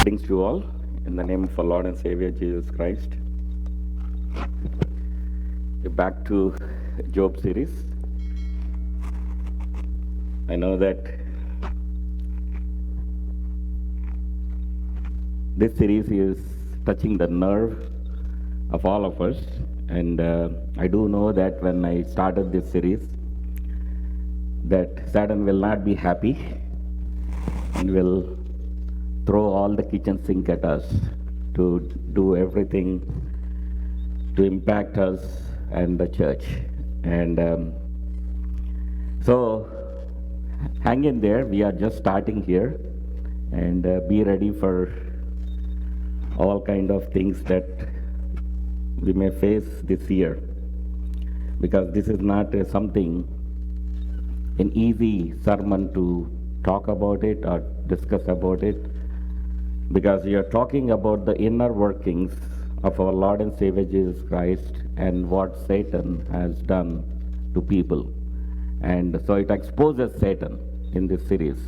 Greetings to all in the name of our Lord and Savior Jesus Christ. We're back to Job series. I know that this series is touching the nerve of all of us, and I do know that when I started this series that Satan will not be happy and will throw all the kitchen sink at us to do everything to impact us and the church. And so hang in there. We are just starting here, and be ready for all kind of things that we may face this year, because this is not something an easy sermon to talk about it or discuss about it, because we are talking about the inner workings of our Lord and Savior Jesus Christ and what Satan has done to people. And so it exposes Satan in this series.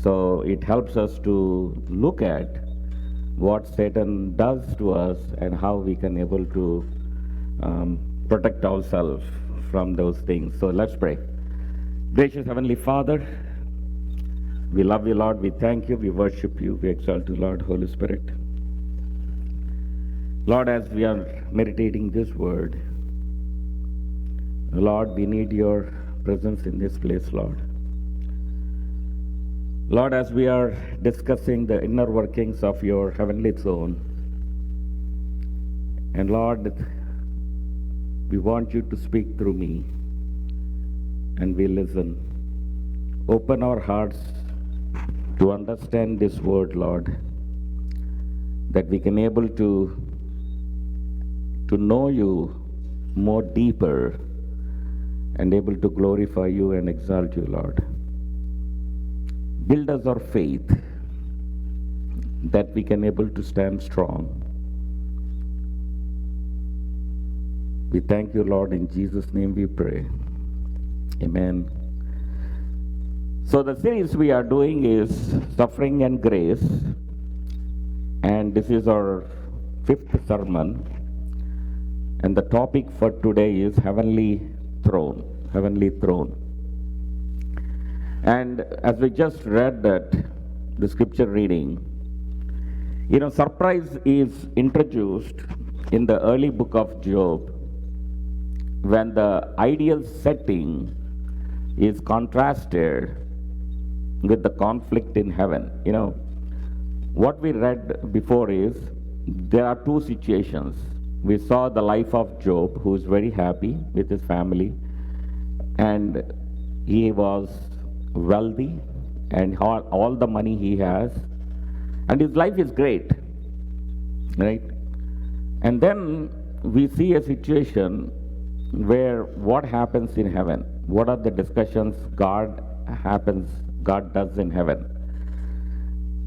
So it helps us to look at what Satan does to us and how we can able to protect ourselves from those things. So let's pray. Gracious Heavenly Father, we love you, Lord. We thank you. We worship you. We exalt you, Lord, Holy Spirit. Lord, as we are meditating this word, Lord, we need your presence in this place, Lord. Lord, as we are discussing the inner workings of your heavenly throne, and Lord, we want you to speak through me, and we listen. Open our hearts to understand this word, Lord, that we can able to know you more deeper and able to glorify you and exalt you, Lord. Build us our faith that we can able to stand strong. We thank you, Lord. In Jesus' name we pray. Amen. So the series we are doing is Suffering and Grace, and this is our 5th sermon, and the topic for today is Heavenly Throne. Heavenly Throne. And as we just read that, the scripture reading, surprise is introduced in the early book of Job when the ideal setting is contrasted with the conflict in heaven. What we read before is there are two situations. We saw the life of Job, who is very happy with his family, and he was wealthy and all the money he has, and his life is great, right? And then we see a situation where what happens in heaven, what are the discussions God does in heaven.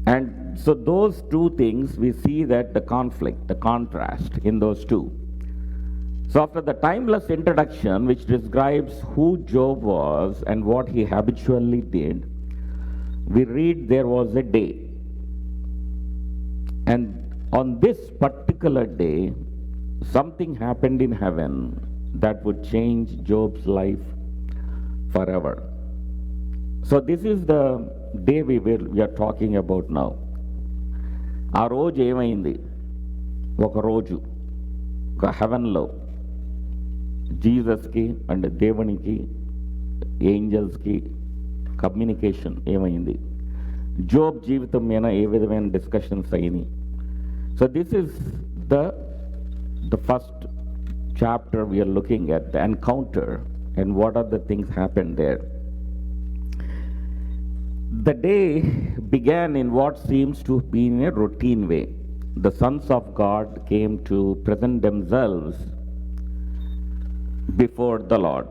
And so those two things, we see that the conflict, the contrast in those two. So after the timeless introduction, which describes who Job was and what he habitually did, we read there was a day. And on this particular day, something happened in heaven that would change Job's life forever. So this is the day we are talking about now. ఆ రోజు ఏమైంది? ఒక రోజు ఒక హెవెన్లో జీసస్కి and దేవునికి, ఏంజల్స్కి communication ఏమైంది? Job జీవితం మీద ఏ విధమైన డిస్కషన్స్ అయినాయి? So this is the first chapter we are looking at the encounter and what are the things happen there. The day began in what seems to be in a routine way. The sons of God came to present themselves before the Lord.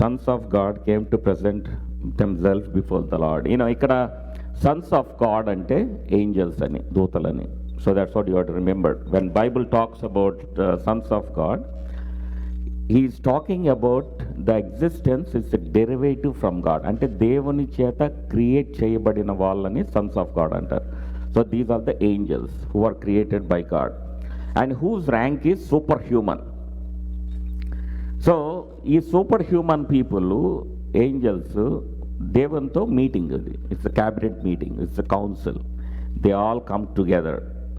Sons of God came to present themselves before the Lord. ఇక్కడ sons of God అంటే angels అని, దూతలని. So that's what you have to remember. When Bible talks about sons of God, he is talking about the existence is a derivative from God. అంటే దేవుని చేత create చేయబడిన వాళ్ళని Sons of God అంటారు. So So these are the angels who are created by God and whose rank is superhuman. So ఈ super human people angels దేవునితో meeting, అది it's a cabinet meeting, it's a council. They all come together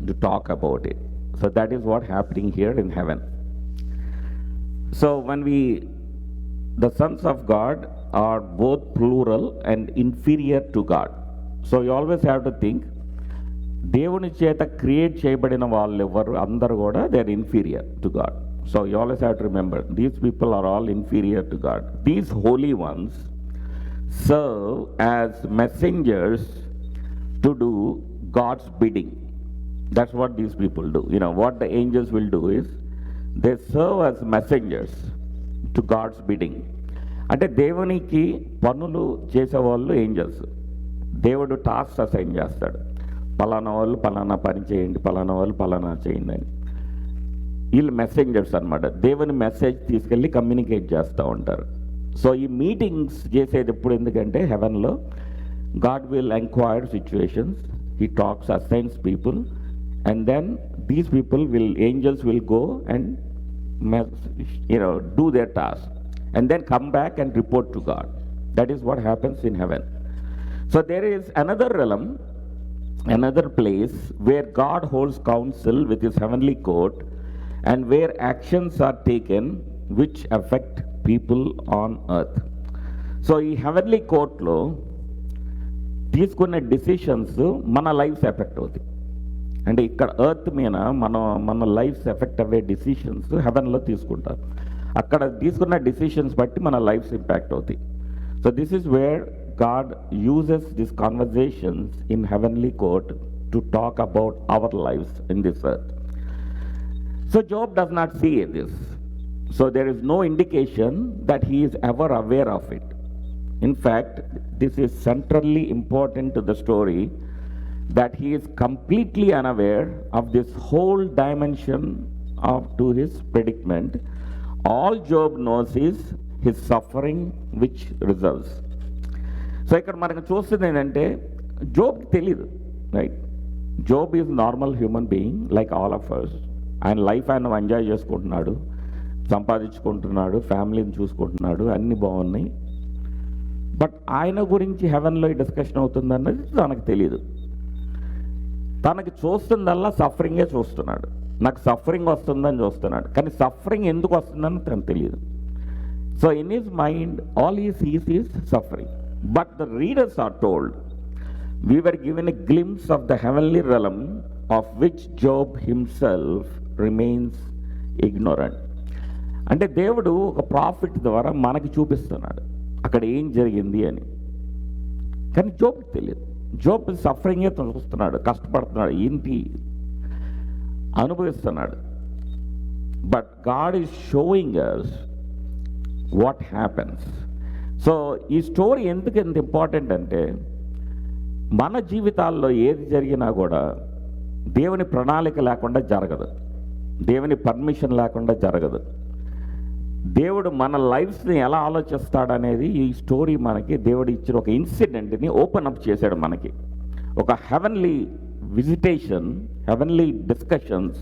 to talk about it. So that is what happening here in heaven. So when the sons of God are both plural and inferior to God. So you always have to think, దేవుని చేత create చేయబడిన వాళ్ళు ఎవరు అందరు కూడా they are inferior to God. So you always have to remember, these people are all inferior to God. These holy ones serve as messengers to do God's bidding. That's what these people do. You know, what the angels will do is, they serve as messengers to God's bidding. అంటే దేవునికి పనులు చేసేవాళ్ళు angels. దేవుడు task assign చేస్తాడు, పలానా వాళ్ళు పలానా పని చేయండి, పలానా వాళ్ళు పలానా చేయండి అని. వీళ్ళు మెసెంజర్స్ అనమాట. దేవుని మెసేజ్ తీసుకెళ్ళి కమ్యూనికేట్ చేస్తూ ఉంటారు. సో ఈ మీటింగ్స్ చేసేది ఎప్పుడు ఎందుకంటే హెవెన్లో God will enquire situations, he talks, assigns people, and then these people will, angels will go and do their task and then come back and report to God. That is what happens in heaven. So there is another realm, another place where God holds counsel with his heavenly court and where actions are taken which affect people on earth. So ఈ heavenly court లో తీసుకునే decisions మన lifes effect అవుతాయి. అంటే ఇక్కడ earth మీద మన lifes effect అయ్యే డిసిషన్స్ హెవెన్లో తీసుకుంటారు. అక్కడ తీసుకున్న డిసిషన్స్ బట్టి మన లైఫ్స్ ఇంపాక్ట్ అవుతాయి. So this is where God uses this conversations in heavenly court to talk about our lifes in this earth. So Job does not see this. So there is no indication that he is ever aware of it. In fact, this is centrally important to the story, that he is completely unaware of this whole dimension to his predicament. All Job knows is his suffering which results. So ఇక్కడ మనకు చూస్తుంది ఏంటంటే జోబ్కి తెలియదు, right? Job is normal human being like all of us. ఆయన life ఆయన enjoy చేసుకుంటున్నాడు, సంపాదించుకుంటున్నాడు, ఫ్యామిలీని చూసుకుంటున్నాడు, అన్నీ బాగున్నాయి. బట్ ఆయన గురించి హెవెన్లో ఈ డిస్కషన్ అవుతుందన్నది తనకు తెలియదు. తనకి చూస్తుందల్లా సఫరింగే చూస్తున్నాడు. నాకు సఫరింగ్ వస్తుందని చూస్తున్నాడు, కానీ సఫరింగ్ ఎందుకు వస్తుందని తనకు తెలియదు. So in his mind all he sees is suffering. But the readers are told, we were given a glimpse of the heavenly realm of which Job himself remains ignorant. అంటే దేవుడు ఒక ప్రాఫిట్ ద్వారా మనకి చూపిస్తున్నాడు అక్కడ ఏం జరిగింది అని, కానీ జోబ్కి తెలియదు. జోబ్ సఫరింగే చూస్తున్నాడు, కష్టపడుతున్నాడు, ఏంటి అనుభవిస్తున్నాడు. But God is showing us what happens. So ఈ స్టోరీ ఎందుకు ఎంత ఇంపార్టెంట్ అంటే, మన జీవితాల్లో ఏది జరిగినా కూడా దేవుని ప్రణాళిక లేకుండా జరగదు, దేవుని పర్మిషన్ లేకుండా జరగదు. దేవుడు మన లైఫ్స్ని ఎలా ఆలోచిస్తాడనేది ఈ స్టోరీ మనకి దేవుడు ఇచ్చిన ఒక ఇన్సిడెంట్ని ఓపెన్ అప్ చేశాడు. మనకి ఒక heavenly visitation, heavenly discussions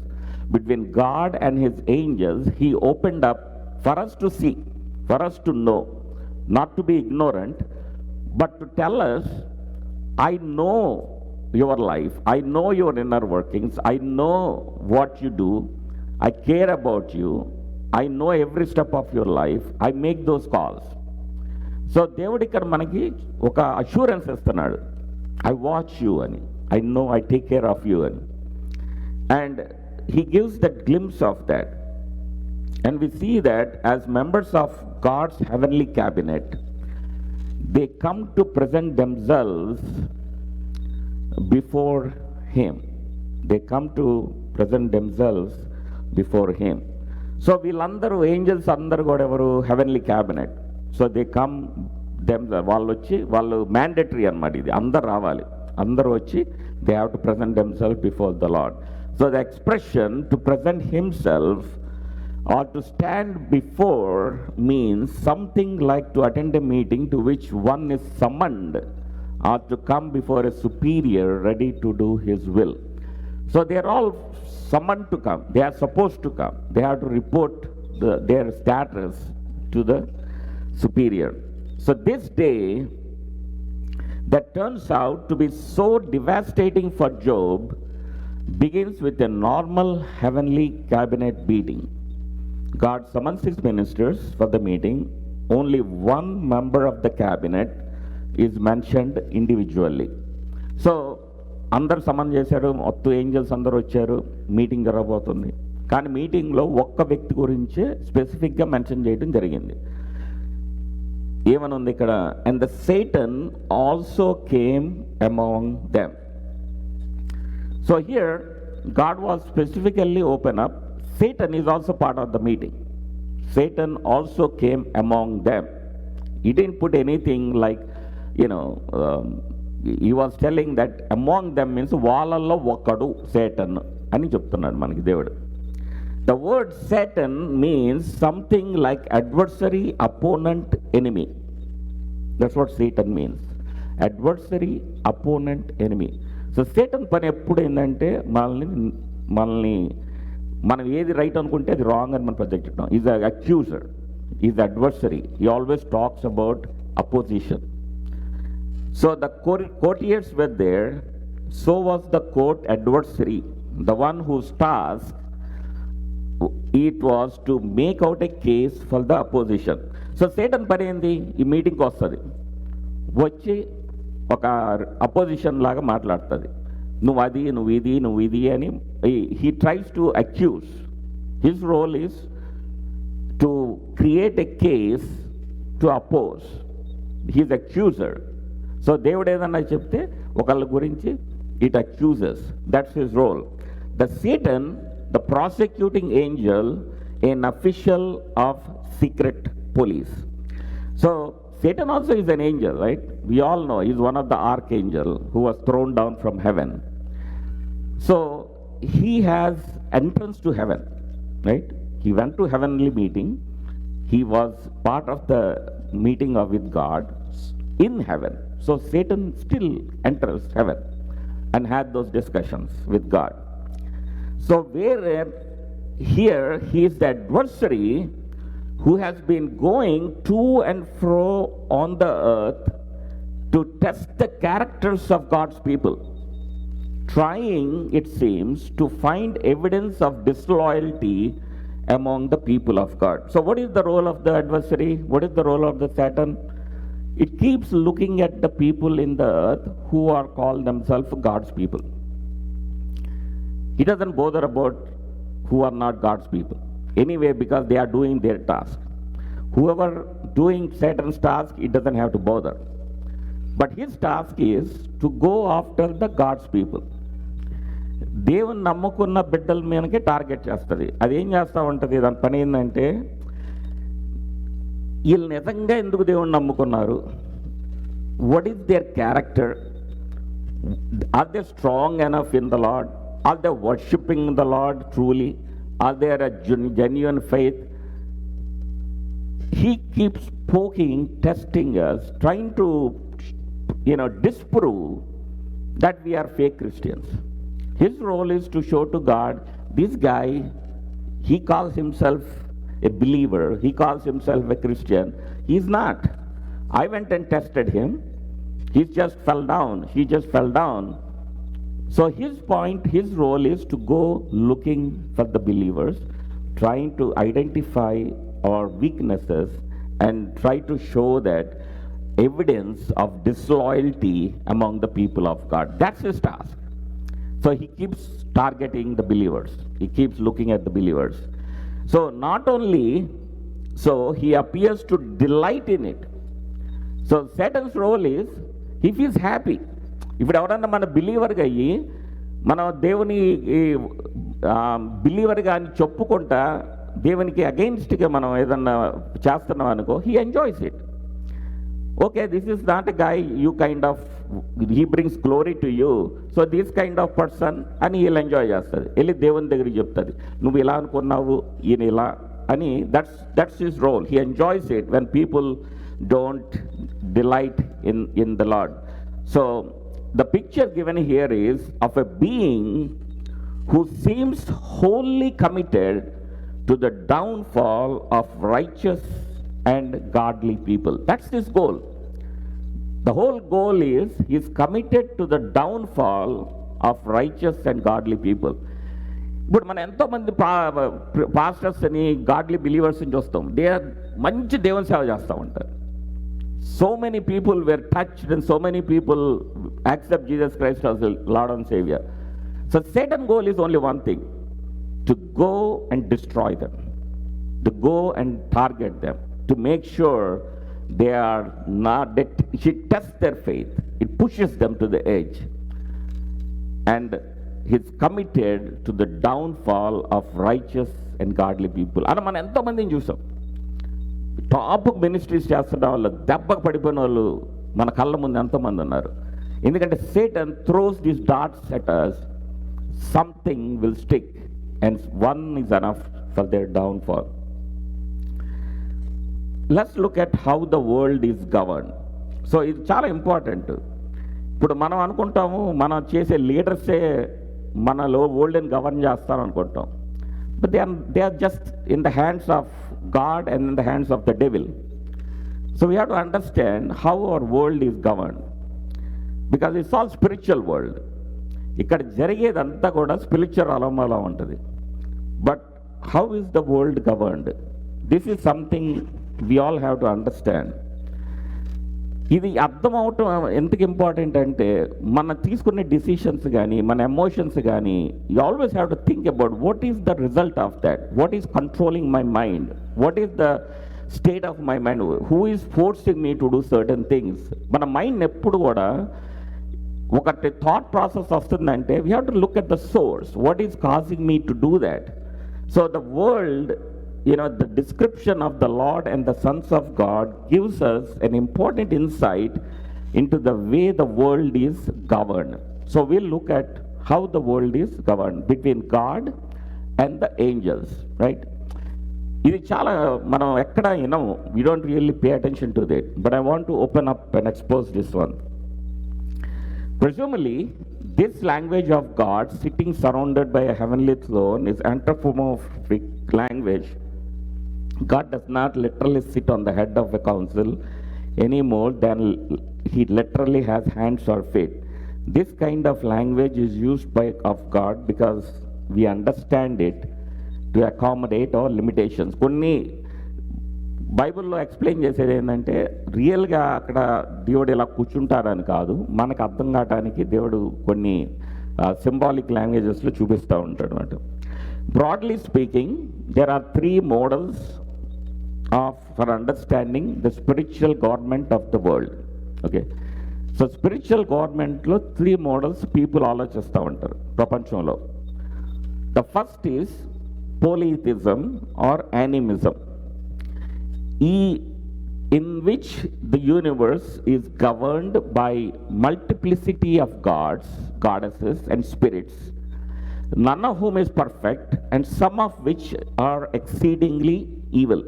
between God and his angels he opened up for us to see, for us to know, not to be ignorant, but to tell us, I know your life, I know your inner workings, I know what you do, I care about you, I know every step of your life, I make those calls. So దేవుడు ఇక్కడ మనకి ఒక assurance ఇస్తున్నాడు, I watch you అని, I know I take care of you అని. And he gives that glimpse of that. And we see that as members of God's heavenly cabinet, they come to present themselves before him. They come to present themselves before him. So వీళ్ళందరూ angels అందరు కూడా ఎవరు? Heavenly cabinet. So they come themselves. వాళ్ళు వచ్చి, వాళ్ళు mandatory అన్నమాట, ఇది అందరు రావాలి, అందరూ వచ్చి they have to present themself before the lord. So the expression to present himself or to stand before means something like to attend a meeting to which one is summoned or to come before a superior ready to do his will. So they are all summoned to come. They are supposed to come. They have to report their status to the superior. So this day that turns out to be so devastating for Job begins with a normal heavenly cabinet meeting. God summons his ministers for the meeting. Only one member of the cabinet is mentioned individually. So అందరు సమన్ చేశారు, మొత్తం angels అందరూ వచ్చారు, meeting జరగబోతుంది. కానీ మీటింగ్లో ఒక్క వ్యక్తి గురించే స్పెసిఫిక్గా మెన్షన్ చేయడం జరిగింది. ఏమనుంది ఇక్కడ? And the Satan also came among them. So here God was specifically open up. Satan is also part of the meeting. Satan also came among them. He didn't put anything like, he was telling that among them means వాళ్ళల్లో ఒక్కడు Satan అని చెప్తున్నాడు మనకి దేవుడు. The word Satan means something like adversary, opponent, enemy. That's what Satan means. Adversary, opponent, enemy. So Satan పని ఎప్పుడు ఏంటంటే మనల్ని మనం ఏది రైట్ అనుకుంటే అది రాంగ్ అని మనం ప్రొజెక్ట్ చేస్తాం. Is accuser, is adversary. He always talks about opposition. So the courtiers were there, so was the court adversary, the one whose task it was to make out a case for the opposition. So Satan పని ఏంది? ఈ మీటింగ్కి వస్తుంది, వచ్చి ఒక opposition లాగా మాట్లాడుతుంది. నువ్వు అది, నువ్వు ఇది, నువ్వు ఇది అని. He tries to accuse. His role is to create a case to oppose. He's accuser. So దేవుడు ఏదన్నా చెప్తే ఒకళ్ళ గురించి it accuses. That's his role. The Satan, the prosecuting angel, an official of secret police. So Satan also is an angel, right? We all know he's one of the archangel who was thrown down from heaven. So he has entrance to heaven, right? He went to heavenly meeting. He was part of the meeting with God in heaven. So Satan still enters heaven and had those discussions with God. So here he is the adversary who has been going to and fro on the earth to test the characters of God's people, trying, it seems, to find evidence of disloyalty among the people of God. So what is the role of the adversary? What is the role of the Satan? It keeps looking at the people in the earth who are called themselves God's people. He doesn't bother about who are not God's people anyway, because they are doing their task. Whoever doing Satan's task, it doesn't have to bother. But his task is to go after the God's people. దేవుని నమ్ముకున్న బిడ్డల మీదకే target చేస్తుంది. అది ఏం చేస్తూ ఉంటుంది? దాని పని ఏంటంటే, వీళ్ళు నిజంగా ఎందుకు దేవుని నమ్ముకున్నారు? What is their character? Are they strong enough in the lord? Are they worshipping the Lord truly? Are there a genuine faith? He keeps poking, testing us, trying to, disprove that we are fake Christians. His role is to show to God, this guy, he calls himself a believer, he calls himself a Christian. He's not. I went and tested him. He just fell down. He just fell down. So his point, his role is to go looking for the believers, trying to identify our weaknesses and try to show that evidence of disloyalty among the people of God. That's his task. So he keeps targeting the believers. He keeps looking at the believers. So not only, so he appears to delight in it. So Satan's role is, he feels happy. ఇప్పుడు ఎవరన్నా మన బిలీవర్గా అయ్యి మనం దేవుని బిలీవర్గా అని చెప్పుకుంటా దేవునికి అగెయిన్స్ట్గా మనం ఏదన్నా చేస్తున్నాం అనుకో, he enjoys it. Okay, this is not a guy you kind of, he brings glory to you, so this kind of person అని వీళ్ళు ఎంజాయ్ చేస్తుంది. వెళ్ళి దేవుని దగ్గరికి చెప్తుంది, నువ్వు ఇలా అనుకున్నావు, ఈయన ఇలా అని. That's his role. He enjoys it when people don't delight in the Lord. So the picture given here is of a being who seems wholly committed to the downfall of righteous and godly people. That's his goal. The whole goal is he's committed to the downfall of righteous and godly people. ఇప్పుడు మనం ఎంతోమంది pastors అని godly బిలీవర్స్ని చూస్తాం. They are మంచి దేవుని సేవ చేస్తూ ఉంటారు. So many people were touched and so many people accept Jesus Christ as the Lord and Savior. So Satan's goal is only one thing, to go and destroy them, to go and target them, to make sure they are not, that he tests their faith, it pushes them to the edge, and he's committed to the downfall of righteous and godly people. అని మనం ఎంతోమందిని చూసాం. Top ministries చేస్తున్న వాళ్ళు దెబ్బకు పడిపోయిన వాళ్ళు మన కళ్ళ ముందు ఎంతోమంది ఉన్నారు. ఎందుకంటే Satan throws these darts at us, something will stick and one is enough for their downfall. Let's look at how the world is governed. So ఇది చాలా ఇంపార్టెంట్. ఇప్పుడు మనం అనుకుంటాము మనం చేసే లీడర్సే మనలో వరల్డ్ని గవర్న్ చేస్తారనుకుంటాం. But they are just in the hands of God and in the hands of the devil. So we have to understand how our world is governed, because it's all spiritual world. ఇక్కడ జరిగేదంతా కూడా spiritual అలమలా ఉంటుంది. But how is the world governed? This is something we all have to understand. ఇది అర్థం అవటం ఎందుకు important అంటే మన తీసుకునే డిసిషన్స్ కానీ మన ఎమోషన్స్ కానీ you always have to think about what is the result of that, what is controlling my mind, what is the state of my mind, who is forcing me to do certain things. మన mind ఎప్పుడు కూడా ఒకటి thought process వస్తుందంటే we have to look at the source, what is causing me to do that. So the world, the description of the Lord and the sons of God gives us an important insight into the way the world is governed. So we'll look at how the world is governed between God and the angels, right? ఇది చాలా మనం ఎక్కడ we don't really pay attention to that, but I want to open up and expose this one. Presumably, this language of God sitting surrounded by a heavenly throne is anthropomorphic language. God does not literally sit on the head of a council any more than he literally has hands or feet. This kind of language is used of God because we understand it to accommodate our limitations. కొన్ని బైబిల్లో explain చేసేది ఏంటంటే రియల్గా అక్కడ దేవుడు ఇలా కూర్చుంటారని కాదు, మనకు అర్థం కావడానికి దేవుడు కొన్ని సింబాలిక్ లాంగ్వేజెస్లో చూపిస్తూ ఉంటాడు అన్నమాట. Broadly speaking, there are three models for understanding the spiritual government of the world. Okay, so spiritual government lo three models people ఆలోచిస్తూ ఉంటారు ప్రపంచంలో. The first is polytheism or animism, in which the universe is governed by multiplicity of gods, goddesses and spirits, none of whom is perfect and some of which are exceedingly evil.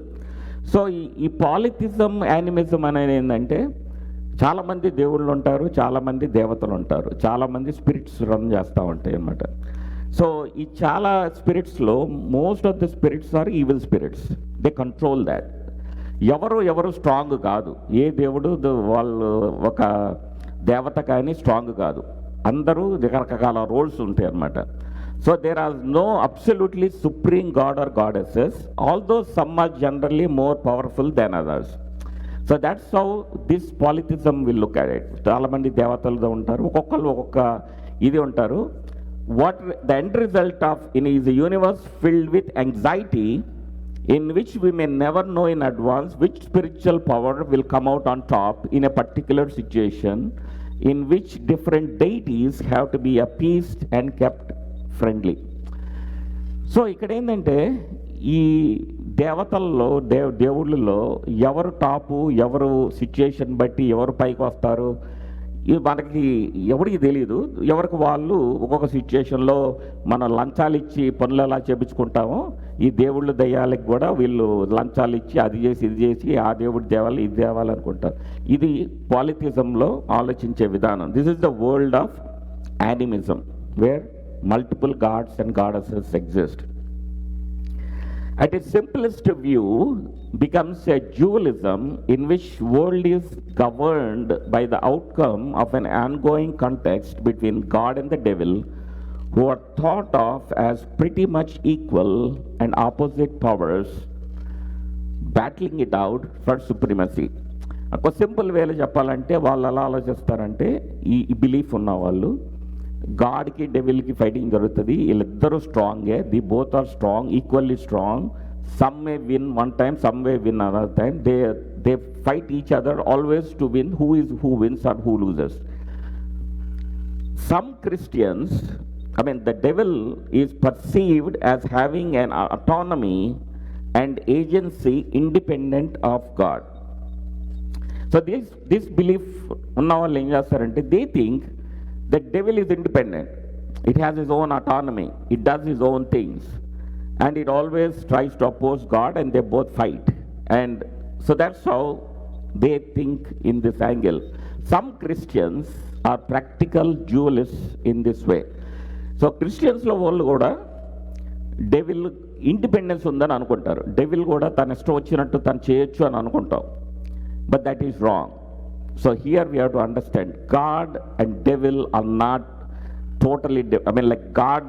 So ఈ పాలిథిజం animism అనేది ఏంటంటే చాలామంది దేవుళ్ళు ఉంటారు, చాలామంది దేవతలు ఉంటారు, చాలామంది స్పిరిట్స్ రన్ చేస్తూ ఉంటాయి అన్నమాట. సో ఈ చాలా స్పిరిట్స్లో most of the spirits are evil spirits. They control that. ఎవరు స్ట్రాంగ్ కాదు. ఏ దేవుడు వాళ్ళు ఒక దేవత కానీ స్ట్రాంగ్ కాదు. అందరూ రకరకాల రోల్స్ ఉంటాయి అన్నమాట. So there are no absolutely supreme god or goddesses, although some are generally more powerful than others. So that's how this polytheism will look at it. చాలా మంది దేవతలు ఉంటారు, ఒక్కొక్కరు ఒక్కొక్క ఇది ఉంటారు. What the end result of is a universe filled with anxiety, in which we may never know in advance which spiritual power will come out on top in a particular situation, in which different deities have to be appeased and kept friendly. So ఇక్కడ ఏంటంటే ఈ దేవతల్లో దేవుళ్ళలో ఎవరు top, ఎవరు situation బట్టి ఎవరు పైకి వస్తారు, ఇది మనకి ఎవరికి తెలియదు. ఎవరికి వాళ్ళు ఒక్కొక్క సిచ్యుయేషన్లో మనం లంచాలు ఇచ్చి పనులు ఎలా చేపించుకుంటామో ఈ దేవుళ్ళ దయ్యాలకు కూడా వీళ్ళు లంచాలు ఇచ్చి అది చేసి ఇది చేసి ఆ దేవుడి దేవాలి ఇది దేవాలి అనుకుంటారు. ఇది పాలిథిజంలో ఆలోచించే విధానం. This is the world of animism where multiple gods and goddesses exist. At its simplest view becomes a dualism in which world is governed by the outcome of an ongoing context between God and the devil, who are thought of as pretty much equal and opposite powers battling it out for supremacy. ఒక simple వేలో చెప్పాలంటే వాళ్ళు ఎలా ఆలోచిస్తారంటే ఈ belief ఉన్న వాళ్ళు గాడ్కి డెవిల్కి fighting జరుగుతుంది, వీళ్ళిద్దరూ స్ట్రాంగే, the both are strong, equally strong, some may win one time, some may win another time, they fight each other always to win who wins or who loses. Some Christians, the devil is perceived as having an autonomy and agency independent of God. So this belief ఉన్న వాళ్ళు ఏం చేస్తారంటే they think the devil is independent. It has its own autonomy. It does its own things. And it always tries to oppose God, and they both fight. And so that's how they think in this angle. Some Christians are practical dualists in this way. So Christians lo vallu kuda devil independence undani anukuntaru. Devil kuda tana ishtam vachinattu tanu cheyochu ani anukuntam. But that is wrong. So here we have to understand God and devil are not totally like God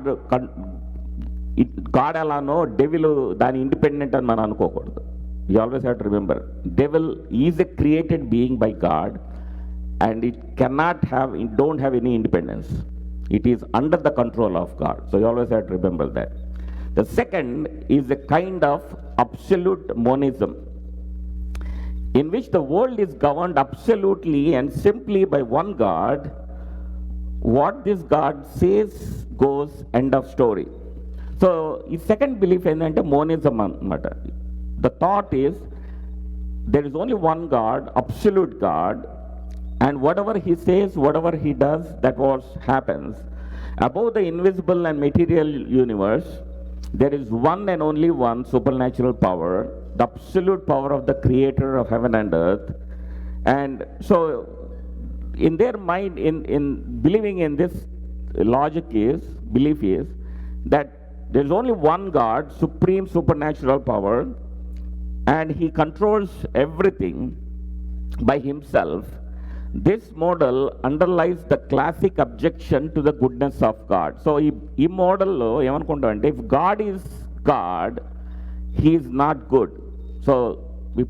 alano devil dani independent అని మనం అనుకోకూడదు. You always have to remember devil is a created being by God and it don't have any independence. It is under the control of God. So you always have to remember that. The second is a kind of absolute monism, in which the world is governed absolutely and simply by one God. What this God says goes, end of story. So the second belief is monism anamata. The thought is there is only one God, absolute God, and whatever he says, whatever he does, that what happens. Above the invisible and material universe, there is one and only one supernatural power, the absolute power of the creator of heaven and earth. And so in their mind, in believing in this belief is that there is only one God, supreme supernatural power, and he controls everything by himself. This model underlies the classic objection to the goodness of God. So ఈ మోడల్లో ఏమనుకుంటామంటే if God is God, he is not good. So if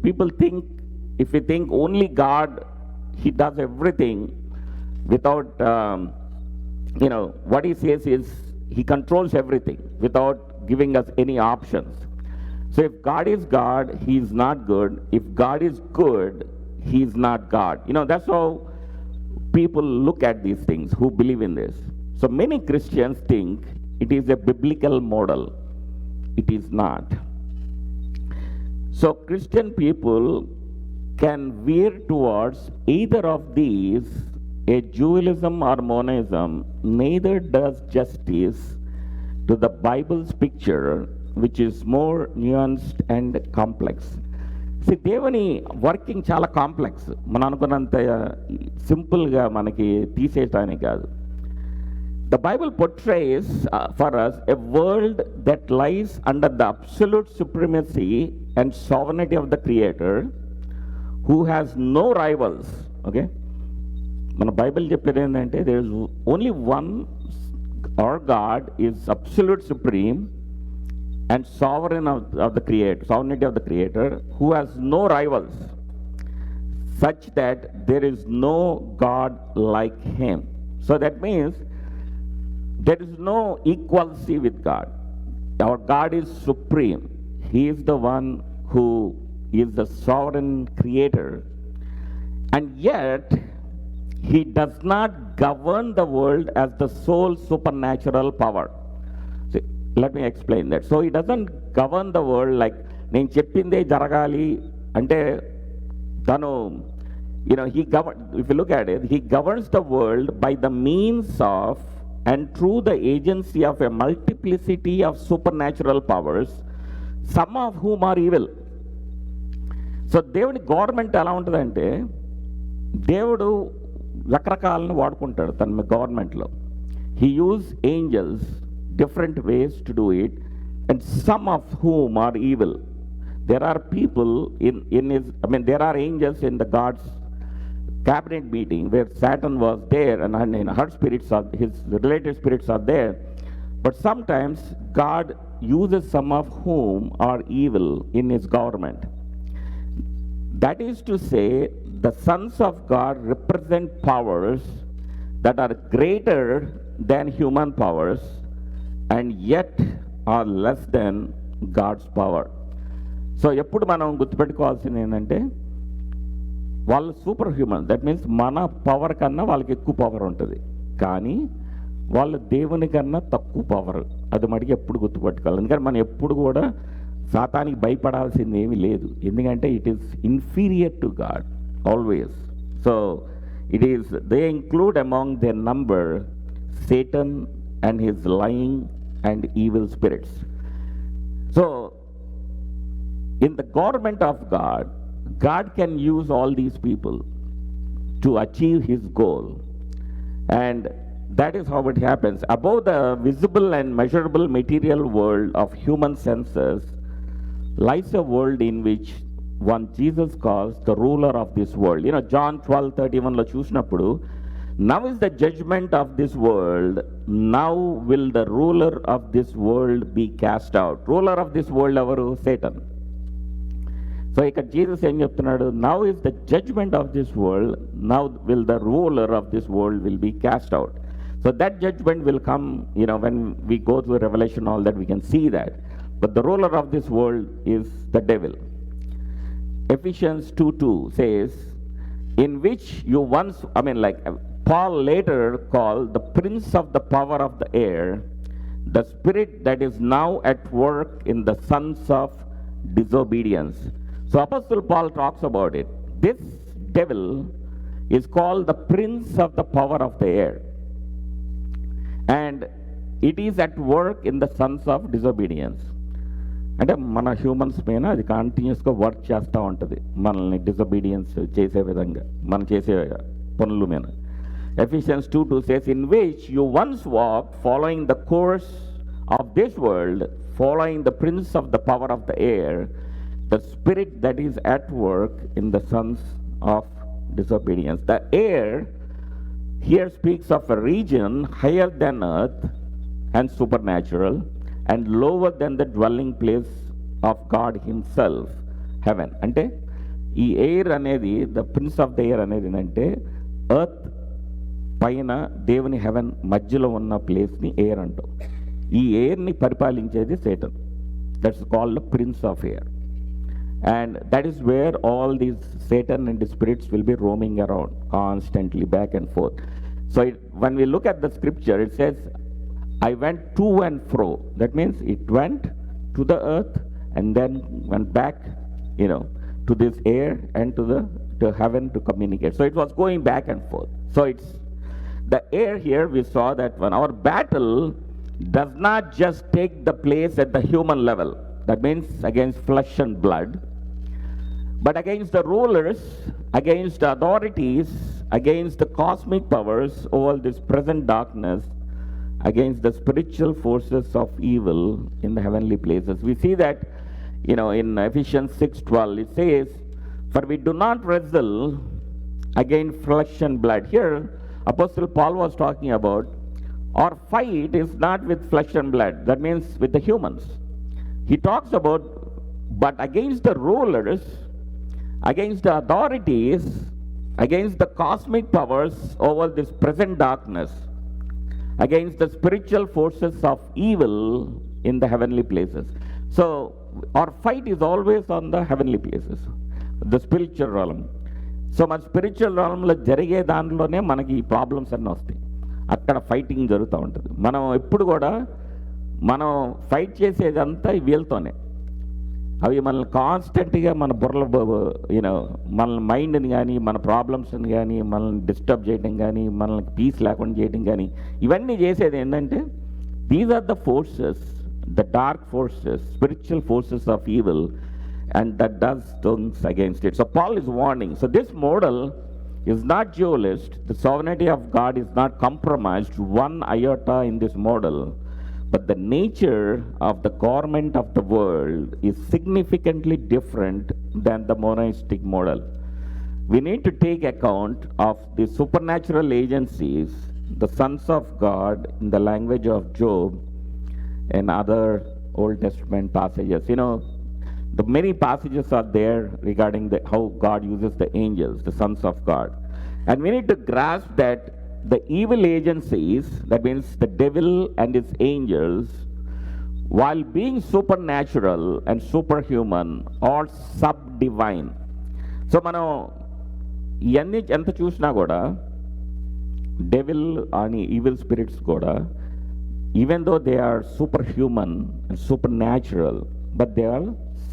we think only God, he does everything without what he says is he controls everything without giving us any options. So if God is God, he is not good. If God is good, he is not God. That's how people look at these things who believe in this. So many Christians think it is a biblical model. It is not. So Christian people can veer towards either of these, a dualism or monism. Neither does justice to the Bible's picture, which is more nuanced and complex. దేవుని working చాలా complex. మనం అనుకున్నంత సింపుల్గా మనకి తీసేయటానికి కాదు. The Bible portrays for us a world that lies under the absolute supremacy and sovereignty of the Creator, who has no rivals. Okay? మన Bible చెప్పేది ఏంటంటే there is only one, our God is absolute supreme and sovereignty of the Creator, who has no rivals, such that there is no God like him. So that means there is no equality with God. Our God is supreme. He is the one who is the sovereign creator, and yet he does not govern the world as the sole supernatural power. See, let me explain that. So he doesn't govern the world like నేను చెప్పిందే జరగాలి అంటే తను he if you look at it, he governs the world by the means of and through the agency of a multiplicity of supernatural powers, some of whom are evil. So దేవుని government ఎలా ఉంటుందంటే, దేవుడు రకరకాలను వాడుకుంటాడు తన గవర్నమెంట్లో. He use angels different ways to do it, and some of whom are evil. There are people there are angels in the God's cabinet meeting where Satan was there, and her spirits are, his related spirits are there. But sometimes God uses some of whom are evil in his government. That is to say, the sons of God represent powers that are greater than human powers and yet are less than God's power. So ఎప్పుడు మనం గుర్తుపెట్టుకోవాల్సింది ఏంటంటే, వాళ్ళు super human. That means మన power కన్నా వాళ్ళకి ఎక్కువ power ఉంటుంది, కానీ వాళ్ళు దేవుని కన్నా తక్కువ పవర్. అది మటుకు ఎప్పుడు గుర్తుపెట్టుకోవాలి. ఎందుకంటే మనం ఎప్పుడు కూడా సాతానికి భయపడాల్సింది ఏమీ లేదు, ఎందుకంటే it is inferior to God always. So it is, they include among their number Satan and his lying and evil spirits. So in the government of God, God can use all these people to achieve his goal. And that is how it happens. Above the visible and measurable material world of human senses lies a world in which one Jesus calls the ruler of this world. John 12:31 lo chusinapudu, now is the judgment of this world, now will the ruler of this world be cast out. Ruler of this world avaru? Satan. So ఇక్కడ Jesus ఏం చెప్తున్నాడు, now is the judgement of this world, now will the ruler of this world will be cast out. So that judgement will come, when we go through revolution all that we can see that. But the ruler of this world is the devil. Ephesians 2:2 says, in which you once, Paul later called the prince of the power of the air, the spirit that is now at work in the sons of disobedience. So Apostle Paul talks about it. This devil is called the prince of the power of the air, and it is at work in the sons of disobedience. అంటే మన humans పైన అది కంటిన్యూస్గా work చేస్తూ ఉంటుంది, మనల్ని disobedience చేసే విధంగా, మనం చేసే పనుల మీద. Ephesians 2:2 says, in which you once walked following the course of this world, following the prince of the power of the air, the spirit that is at work in the sons of disobedience. The air here speaks of a region higher than earth and supernatural, and lower than the dwelling place of God himself, heaven. అంటే ఈ air అనేది, the prince of the air అనేది ఏంటంటే, earth పైన దేవుని haven మధ్యలో ఉన్న ప్లేస్ని ఎయిర్ అంటాం. ఈ ఎయిర్ని పరిపాలించేది Satan. That's called prince of air. And that is where all these Satan and his spirits will be roaming around constantly, back and forth. So when we look at the scripture, it says, I went to and fro. That means it went to the earth and then went back, to this air and to heaven to communicate. So it was going back and forth. So it's the air here. We saw that when our battle does not just take the place at the human level, that means against flesh and blood, but against the rulers, against the authorities, against the cosmic powers, all this present darkness, against the spiritual forces of evil in the heavenly places. We see that, in Ephesians 6:12, it says, for we do not wrestle against flesh and blood. Here, Apostle Paul was talking about our fight is not with flesh and blood. That means with the humans. He talks about, but against the rulers, against the authorities, against the cosmic powers over this present darkness, against the spiritual forces of evil in the heavenly places. So our fight is always on the heavenly places, the spiritual realm. So మన spiritual realmలో జరిగే దాంట్లోనే మనకి ఈ problems అన్నీ వస్తాయి, అక్కడ fighting జరుగుతూ ఉంటుంది. మనం ఎప్పుడు కూడా మనం ఫైట్ చేసేదంతా వీళ్ళతోనే. అవి మనల్ని కాన్స్టెంట్గా మన బుర్రలో యూనో మన మైండ్ని కానీ మన ప్రాబ్లమ్స్ని కానీ మనల్ని డిస్టర్బ్ చేయడం కానీ మనల్ని పీస్ లేకుండా చేయడం కానీ ఇవన్నీ చేసేది ఏంటంటే these are the forces, the dark forces, spiritual forces of evil, and that does things against it. So Paul is warning. So this model is not dualist. The sovereignty of God is not compromised one iota in this model, but the nature of the government of the world is significantly different than the monistic model. We need to take account of the supernatural agencies, the sons of God in the language of Job and other Old Testament passages. You know, the many passages are there regarding how God uses the angels, the sons of God. And we need to grasp that the evil agencies, that means the devil and his angels, while being supernatural and superhuman, are sub-divine. So మనం ఇవన్నీ ఎంత చూసినా కూడా devil అని evil spirits కూడా, even though they are superhuman and supernatural, but they are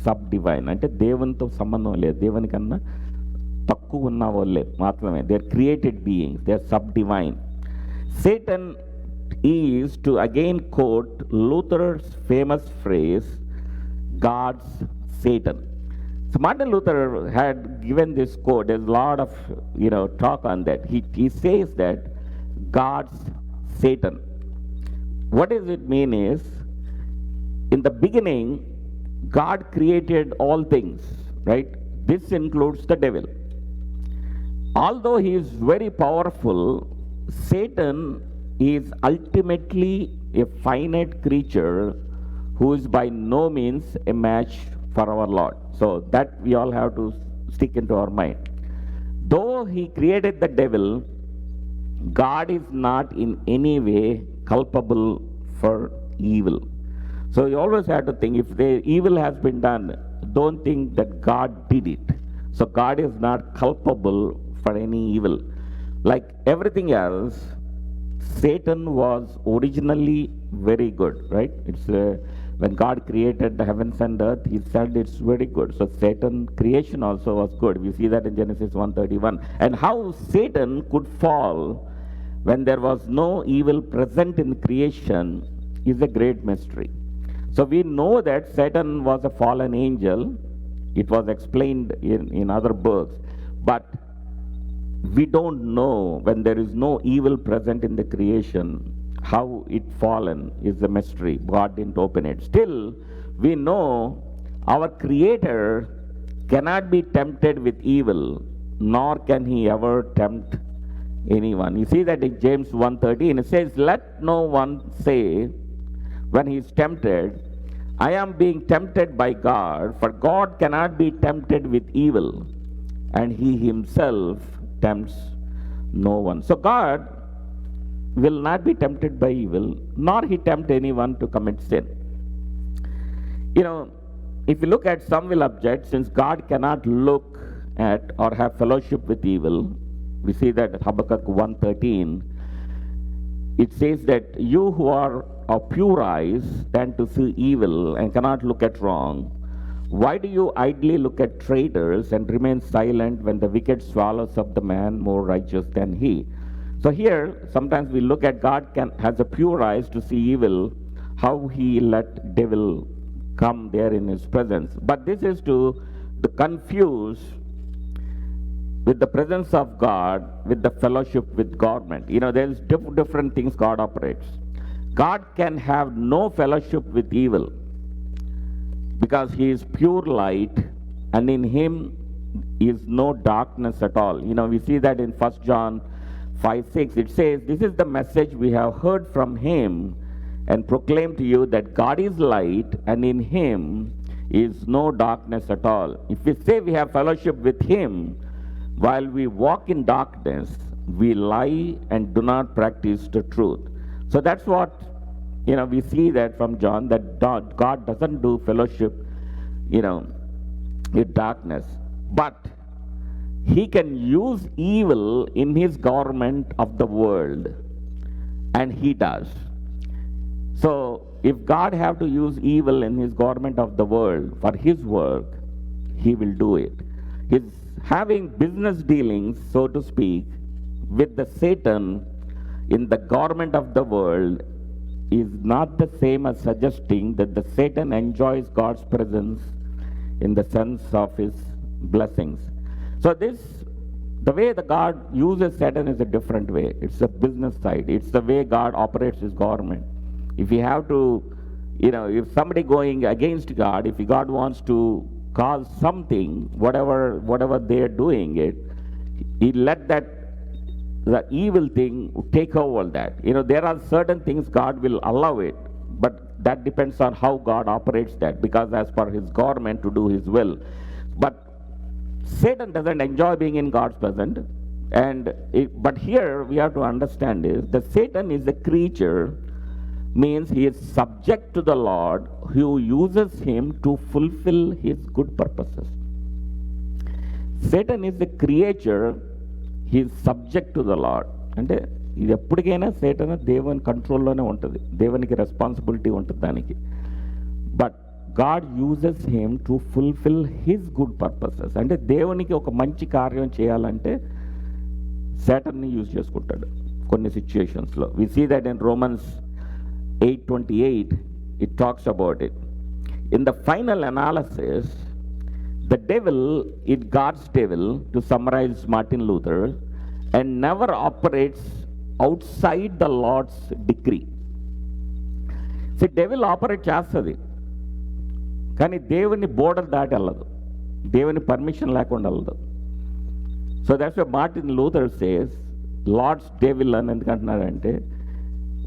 sub divine. అంటే దేవునితో సంబంధం లేదు, దేవుని కన్నా తక్కువ ఉన్న వాళ్ళే మాత్రమే. They are created beings, they are sub divine. Satan is, to again quote Luther's famous phrase, God's Satan. So Martin Luther had given this quote. There's a lot of talk on that. He says that God's Satan. What does it mean is, in the beginning, God created all things, right? This includes the devil. Although he is very powerful, Satan is ultimately a finite creature who is by no means a match for our Lord. So that we all have to stick into our mind. Though he created the devil, God is not in any way culpable for evil. So you always have to think, if the evil has been done, don't think that God did it. So God is not culpable for any evil. Like everything else, Satan was originally very good, right? It's when God created the heavens and earth, he said it's very good. So Satan creation also was good. We see that in Genesis 1:31. And how Satan could fall when there was no evil present in creation is a great mystery. So we know that Satan was a fallen angel. It was explained in other books. But we don't know, when there is no evil present in the creation, how it fallen is a mystery. God didn't open it. Still, we know our Creator cannot be tempted with evil, nor can he ever tempt anyone. You see that in James 1:13, it says, let no one say when he is tempted, I am being tempted by God, for God cannot be tempted with evil, and he himself tempts no one. So God will not be tempted by evil, nor he tempt anyone to commit sin. If you look at, some will object, since God cannot look at or have fellowship with evil. We see that at Habakkuk 1:13. It says that you who are of pure eyes tend to see evil and cannot look at wrong. Why do you idly look at traitors and remain silent when the wicked swallows up the man more righteous than he? So here, sometimes we look at God has a pure eyes to see evil, how he let devil come there in his presence. But this is to confuse with the presence of God with the fellowship with government. There's different things God operates. God can have no fellowship with evil because he is pure light, and in him is no darkness at all. We see that in 1 John 5:6. It says, this is the message we have heard from him and proclaim to you, that God is light, and in him is no darkness at all. If we say we have fellowship with him while we walk in darkness, we lie and do not practice the truth. So that's what we see that from John, that God doesn't do fellowship with darkness, but he can use evil in his government of the world, and he does. So if God have to use evil in his government of the world for his work, he will do it. He's having business dealings, so to speak, with the Satan in the government of the world is not the same as suggesting that the Satan enjoys God's presence in the sense of his blessings. So the way the God uses Satan is a different way. It's the business side. It's the way God operates his government. If you have to, if somebody going against God, if God wants to cause something, whatever they're doing it, he let the evil thing take over that. There are certain things God will allow it, but that depends on how God operates that, because as per his government to do his will. But Satan doesn't enjoy being in God's presence. But here we have to understand is that Satan is a creature, means he is subject to the Lord, who uses him to fulfill his good purposes. Satan is a creature, he is subject to the Lord. అంటే ఇది ఎప్పటికైనా Satan దేవుని కంట్రోల్లోనే ఉంటుంది, దేవునికి responsibility ఉంటుంది దానికి. But God uses him to fulfil his good purposes. అంటే దేవునికి ఒక మంచి కార్యం చేయాలంటే సేటన్ని యూజ్ చేసుకుంటాడు కొన్ని సిచ్యుయేషన్స్లో. We see that in Romans 8:28 it talks about it. In the final analysis, the devil is God's devil, to summarize Martin Luther, and never operates outside the Lord's decree. See, devil operate చేస్తుంది, కానీ దేవుని border దాటి వెళ్ళదు, దేవుని permission లేకుండా వెళ్ళదు. So that's why Martin Luther says Lord's devil అని ఎందుకంటున్నారంటే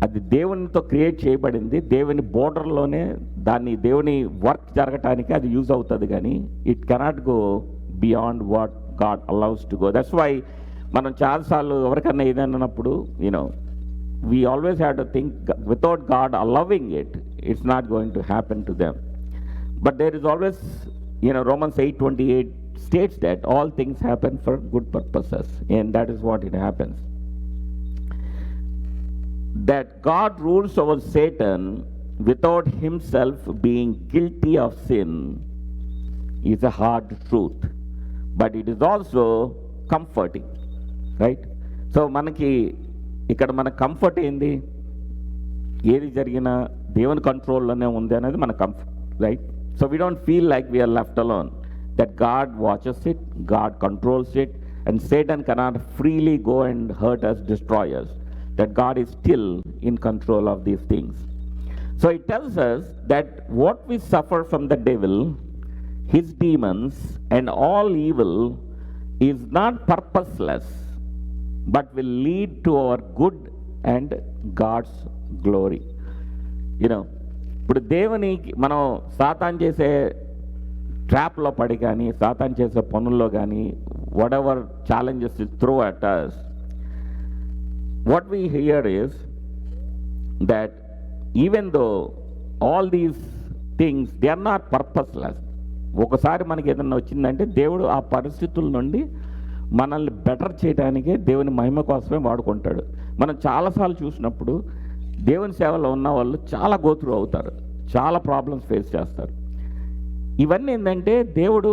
అది దేవునితో క్రియేట్ చేయబడింది, దేవుని బోర్డర్లోనే దాన్ని దేవుని వర్క్ జరగటానికి అది యూజ్ అవుతుంది, కానీ it cannot go beyond what God allows to go. That's why మనం చాలాసార్లు ఎవరికన్నా ఏదన్నప్పుడు we always have to think without God allowing it, it's not going to happen to them. But there is always, Romans 8:28 states that all things happen for good purposes, and that is what it happens. That God rules over Satan without himself being guilty of sin is a hard truth, but it is also comforting, right? So మనకి ఇక్కడ మన comfort ఏంది, ఏది జరిగినా దేవుని కంట్రోల్లోనే ఉంది అనేది మన comfort, right? So we don't feel like we are left alone, that God watches it, God controls it, and Satan cannot freely go and hurt us, destroy us, that God is still in control of these things. So it tells us that what we suffer from the devil, his demons, and all evil is not purposeless, but will lead to our good and God's glory. ఇప్పుడు దేవునికి మనం సాతాన్ చేసే ట్రాప్లో పడి కానీ, సాతాన్ చేసే పనుల్లో కానీ, what ever challenges through at us, what we hear is that even though all these things, they are not purposeless. ఒకసారి మనకి ఏదన్నా వచ్చిందంటే దేవుడు ఆ పరిస్థితుల నుండి మనల్ని బెటర్ చేయడానికే దేవుని మహిమ కోసమే వాడుకుంటాడు. మనం చాలాసార్లు చూసినప్పుడు దేవుని సేవలో ఉన్న వాళ్ళు చాలా గోత్రు అవుతారు, చాలా ప్రాబ్లమ్స్ ఫేస్ చేస్తారు. ఇవన్నీ ఏంటంటే దేవుడు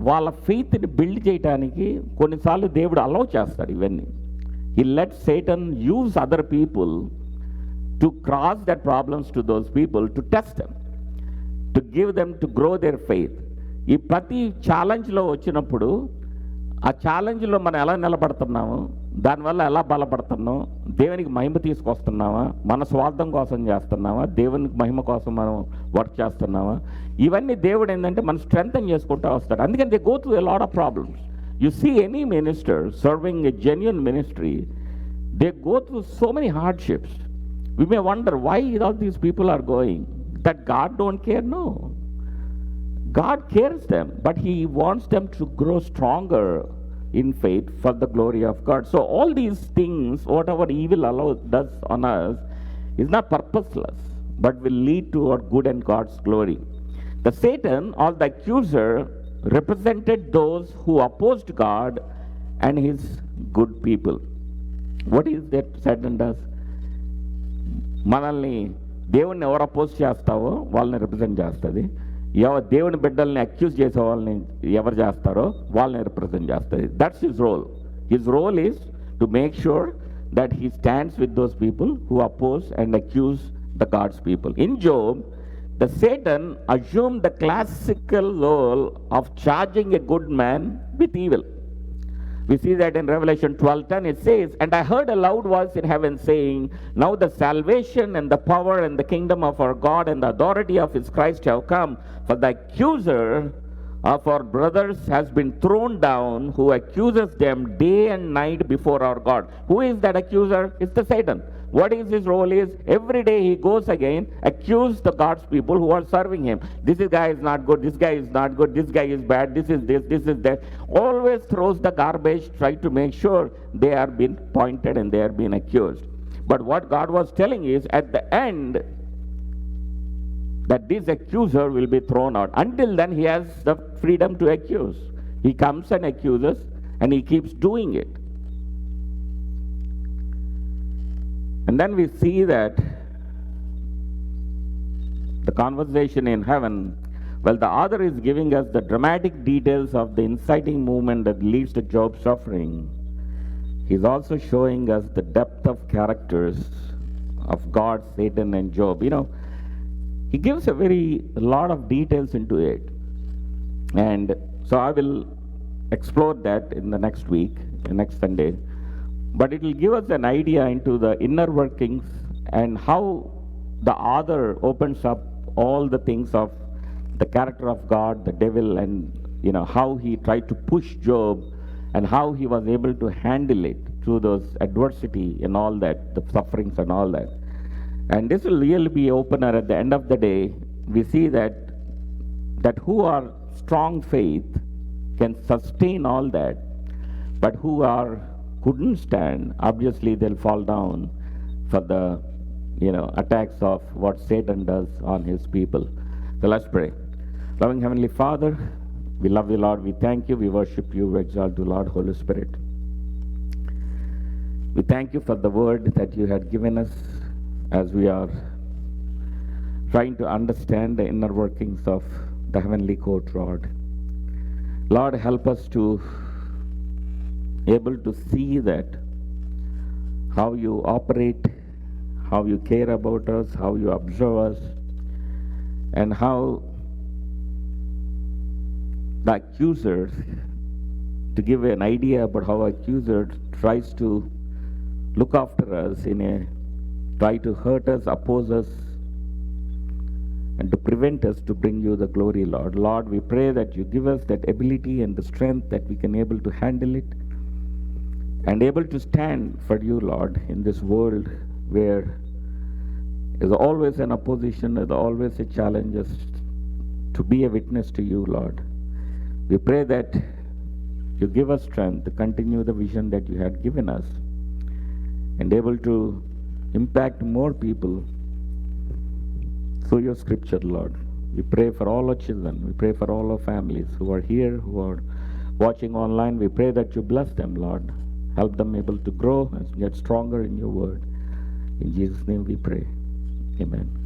వాళ్ళ ఫెయిత్ని బిల్డ్ చేయడానికి కొన్నిసార్లు దేవుడు అలౌ చేస్తాడు ఇవన్నీ. He let Satan use other people to cross that problems to those people, to test them, to give them, to grow their faith. ఈ ప్రతి ఛాలెంజ్లో వచ్చినప్పుడు ఆ ఛాలెంజ్లో మనం ఎలా నిలబడుతున్నాము, దానివల్ల ఎలా బలపడుతున్నాం, దేవునికి మహిమ తీసుకొస్తున్నామా, మన స్వార్థం కోసం చేస్తున్నామా, దేవునికి మహిమ కోసం మనం వర్క్ చేస్తున్నామా, ఇవన్నీ దేవుడు ఏంటంటే మనం స్ట్రెంగ్తన్ చేసుకుంటూ వస్తాడు. అందుకని they go through a lot of problems. You see any minister serving a genuine ministry, they go through so many hardships. We may wonder why all these people are going, that God don't care. No, God cares them, but he wants them to grow stronger in faith for the glory of God. So all these things, whatever evil does on us, is not purposeless, but will lead to our good and God's glory. The Satan, or the accuser, represented those who opposed God and his good people. What is that Satan does? మనల్ని దేవుణ్ణి ఎవరు oppose చేస్తావో వాళ్ళని represent చేస్తుంది. దేవుని బిడ్డల్ని accuse చేసే వాళ్ళని ఎవరు చేస్తారో వాళ్ళని రిప్రజెంట్ చేస్తుంది. That's his role. His role is to make sure that he stands with those people who oppose and accuse the God's people. In Job, the Satan assumed the classical role of charging a good man with evil. We see that in Revelation 12:10 it says, "And I heard a loud voice in heaven saying, Now the salvation and the power and the kingdom of our God and the authority of his Christ have come, for the accuser of our brothers has been thrown down, who accuses them day and night before our God." Who is that accuser? It's the Satan. What is his role is, every day he goes again, accuse the God's people who are serving him. This guy is not good, this guy is not good, this guy is bad, this is this is that. Always throws the garbage, try to make sure they are being pointed and they are being accused. But what God was telling is, at the end, that this accuser will be thrown out. Until then, he has the freedom to accuse. He comes and accuses, and he keeps doing it. And then we see that the conversation in heaven, well, the author is giving us the dramatic details of the inciting movement that leads to Job's suffering. He's also showing us the depth of characters of God, Satan, and Job. He gives a lot of details into it. And so I will explore that in the next week, next Sunday. But it will give us an idea into the inner workings and how the author opens up all the things of the character of God, the devil, and how he tried to push Job and how he was able to handle it through those adversity and all that, the sufferings and all that. And this will really be opener at the end of the day. We see that who are strong faith can sustain all that, but who couldn't stand, obviously they'll fall down for the attacks of what Satan does on his people. So let's pray. Loving Heavenly Father, we love you, Lord. We thank you, we worship you, we exalt you, Lord, Holy Spirit. We thank you for the word that you had given us as we are trying to understand the inner workings of the heavenly court, Lord. Lord, help us to able to see that how you operate, how you care about us, how you observe us, and how the accuser, to give an idea about how accuser tries to look after us try to hurt us, oppose us, and to prevent us to bring you the glory, Lord. Lord, we pray that you give us that ability and the strength that we can able to handle it and able to stand for you, Lord, in this world where there's always an opposition, there's always a challenge to be a witness to you, Lord. We pray that you give us strength to continue the vision that you had given us and able to impact more people through your scripture, Lord. We pray for all our children. We pray for all our families who are here, who are watching online. We pray that you bless them, Lord. Help them able to grow and get stronger in your word. In Jesus' name we pray. Amen.